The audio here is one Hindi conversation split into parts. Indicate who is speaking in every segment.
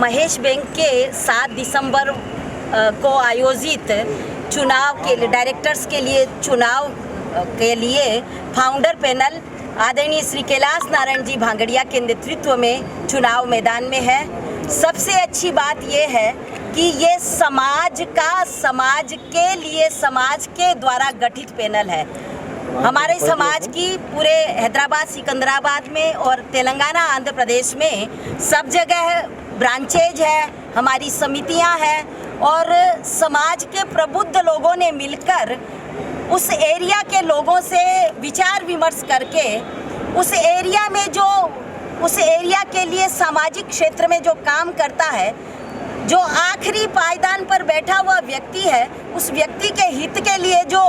Speaker 1: महेश बैंक के 7 दिसंबर को आयोजित चुनाव के लिए डायरेक्टर्स के लिए चुनाव के लिए फाउंडर पैनल आदरणीय श्री कैलाश नारायण जी भांगड़िया के नेतृत्व में चुनाव मैदान में है। सबसे अच्छी बात ये है कि ये समाज के लिए समाज के द्वारा गठित पैनल है। हमारे समाज की पूरे हैदराबाद, सिकंदराबाद में और तेलंगाना, आंध्र प्रदेश में सब जगह ब्रांचेज है, हमारी समितियां हैं और समाज के प्रबुद्ध लोगों ने मिलकर उस एरिया के लोगों से विचार विमर्श करके उस एरिया के लिए सामाजिक क्षेत्र में जो काम करता है, जो आखिरी पायदान पर बैठा हुआ व्यक्ति है, उस व्यक्ति के हित के लिए जो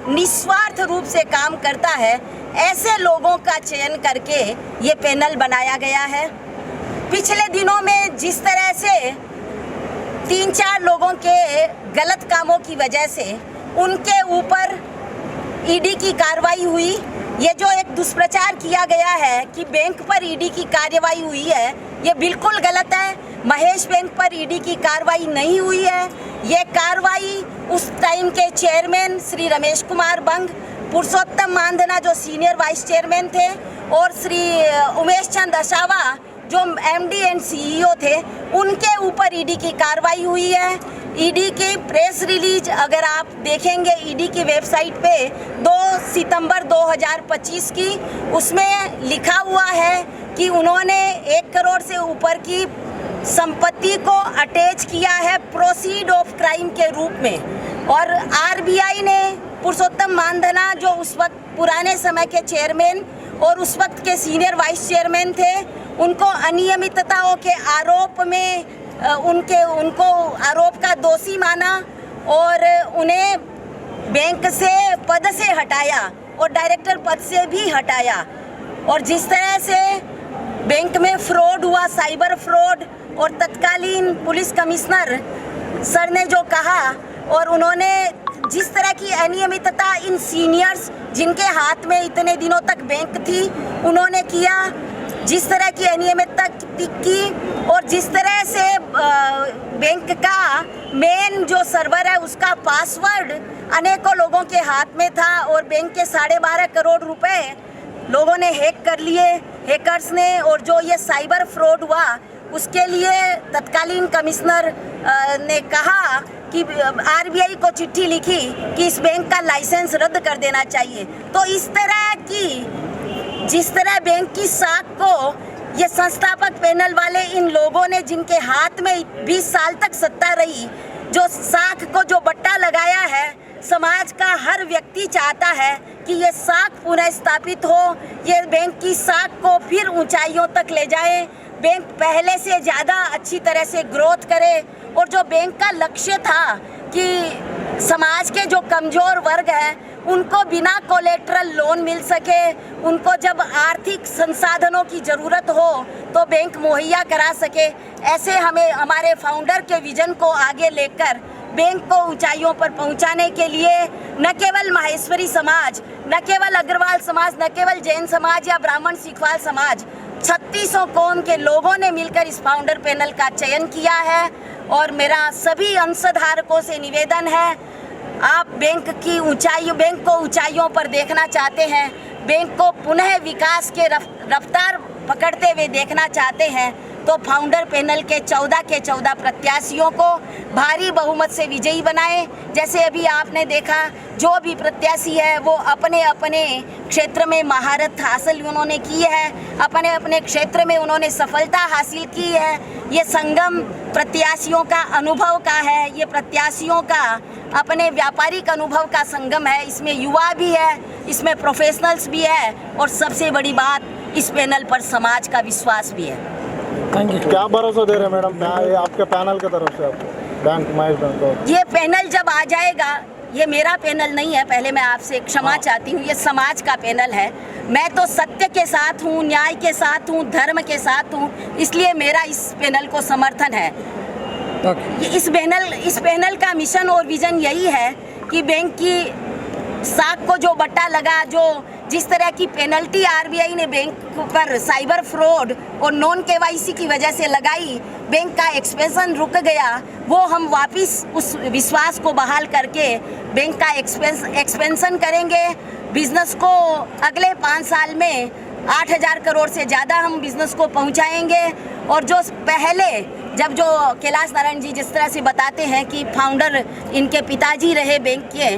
Speaker 1: निस्वार्थ रूप से काम करता है, ऐसे लोगों का चयन करके ये पैनल बनाया गया है। पिछले दिनों में जिस तरह से 3-4 लोगों के गलत कामों की वजह से उनके ऊपर ईडी की कार्रवाई हुई, ये जो एक दुष्प्रचार किया गया है कि बैंक पर ईडी की कार्रवाई हुई है, ये बिल्कुल गलत है। महेश बैंक पर ईडी की कार्रवाई नहीं हुई है। ये कार्रवाई उस टाइम के चेयरमैन श्री रमेश कुमार बंग, पुरुषोत्तम मानधना जो सीनियर वाइस चेयरमैन थे और श्री उमेश चंद अशावा जो एमडी एंड सीईओ थे, उनके ऊपर ईडी की कार्रवाई हुई है। ईडी की प्रेस रिलीज अगर आप देखेंगे ईडी की वेबसाइट पे 2 सितंबर 2025 की, उसमें लिखा हुआ है कि उन्होंने 1 करोड़ से ऊपर की संपत्ति को अटैच किया है प्रोसीड ऑफ क्राइम के रूप में। और आरबीआई ने पुरुषोत्तम मानधना जो उस वक्त पुराने समय के चेयरमैन और उस वक्त के सीनियर वाइस चेयरमैन थे, उनको अनियमितताओं के आरोप में उनको आरोप का दोषी माना और उन्हें बैंक से पद से हटाया और डायरेक्टर पद से भी हटाया। और जिस तरह से बैंक में फ्रॉड हुआ, साइबर फ्रॉड, और तत्कालीन पुलिस कमिश्नर सर ने जो कहा और उन्होंने जिस तरह की अनियमितता इन सीनियर्स जिनके हाथ में इतने दिनों तक बैंक थी उन्होंने किया, जिस तरह की अनियमितता की और जिस तरह से बैंक का मेन जो सर्वर है उसका पासवर्ड अनेकों लोगों के हाथ में था और बैंक के 12.5 करोड़ रुपए लोगों ने हैक कर लिए, हैकर्स ने। और जो ये साइबर फ्रॉड हुआ उसके लिए तत्कालीन कमिश्नर ने कहा कि आरबीआई को चिट्ठी लिखी कि इस बैंक का लाइसेंस रद्द कर देना चाहिए। तो इस तरह की जिस तरह बैंक की साख को ये संस्थापक पैनल वाले इन लोगों ने जिनके हाथ में 20 साल तक सत्ता रही, जो साख को जो बट्टा लगाया है, समाज का हर व्यक्ति चाहता है कि ये साख पुनः स्थापित हो, ये बैंक की साख को फिर ऊंचाइयों तक ले जाए, बैंक पहले से ज़्यादा अच्छी तरह से ग्रोथ करे। और जो बैंक का लक्ष्य था कि समाज के जो कमज़ोर वर्ग हैं उनको बिना कोलेट्रल लोन मिल सके, उनको जब आर्थिक संसाधनों की ज़रूरत हो तो बैंक मुहैया करा सके, ऐसे हमें हमारे फाउंडर के विज़न को आगे लेकर बैंक को ऊंचाइयों पर पहुंचाने के लिए न केवल माहेश्वरी समाज, न केवल अग्रवाल समाज, न केवल जैन समाज या ब्राह्मण सिखवाल समाज, 3600 कौम के लोगों ने मिलकर इस फाउंडर पैनल का चयन किया है। और मेरा सभी अंशधारकों से निवेदन है, आप बैंक को ऊंचाइयों पर देखना चाहते हैं, बैंक को पुनः विकास के रफ्तार पकड़ते हुए देखना चाहते हैं, तो फाउंडर पैनल के 14 प्रत्याशियों को भारी बहुमत से विजयी बनाएं। जैसे अभी आपने देखा, जो भी प्रत्याशी है वो अपने अपने क्षेत्र में महारत हासिल उन्होंने की है, अपने अपने क्षेत्र में उन्होंने सफलता हासिल की है। ये संगम प्रत्याशियों का अनुभव का है, ये प्रत्याशियों का अपने व्यापारिक अनुभव का संगम है। इसमें युवा भी है, इसमें प्रोफेशनल्स भी है और सबसे बड़ी बात, इस पैनल पर समाज का विश्वास भी है।
Speaker 2: Thank you. क्या भरोसा दे रहे हैं मैडम आपके पैनल की तरफ से आपको बैंक महेश बैंक को?
Speaker 1: ये पैनल जब आ जाएगा, ये मेरा पैनल नहीं है, पहले मैं आपसे क्षमा चाहती हूँ, ये समाज का पैनल है। मैं तो सत्य के साथ हूँ, न्याय के साथ हूँ, धर्म के साथ हूँ, इसलिए मेरा इस पैनल को समर्थन है। इस पैनल का मिशन और विजन यही है कि बैंक की साख को जो बट्टा लगा, जो जिस तरह की पेनल्टी आरबीआई ने बैंक पर साइबर फ्रॉड और नॉन केवाईसी की वजह से लगाई, बैंक का एक्सपेंशन रुक गया, वो हम वापस उस विश्वास को बहाल करके बैंक का एक्सपेंशन करेंगे। बिजनेस को अगले 5 साल में 8,000 करोड़ से ज़्यादा हम बिजनेस को पहुंचाएंगे। और जो पहले जब जो कैलाश नारायण जी जिस तरह से बताते हैं कि फाउंडर इनके पिताजी रहे बैंक के,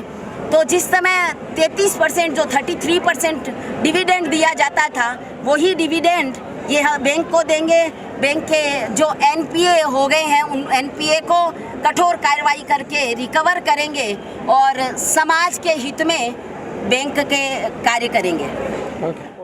Speaker 1: तो जिस समय 33% जो 33% डिविडेंड दिया जाता था, वही डिविडेंड ये बैंक को देंगे। बैंक के जो एनपीए हो गए हैं, उन एनपीए को कठोर कार्रवाई करके रिकवर करेंगे और समाज के हित में बैंक के कार्य करेंगे।
Speaker 2: ओके।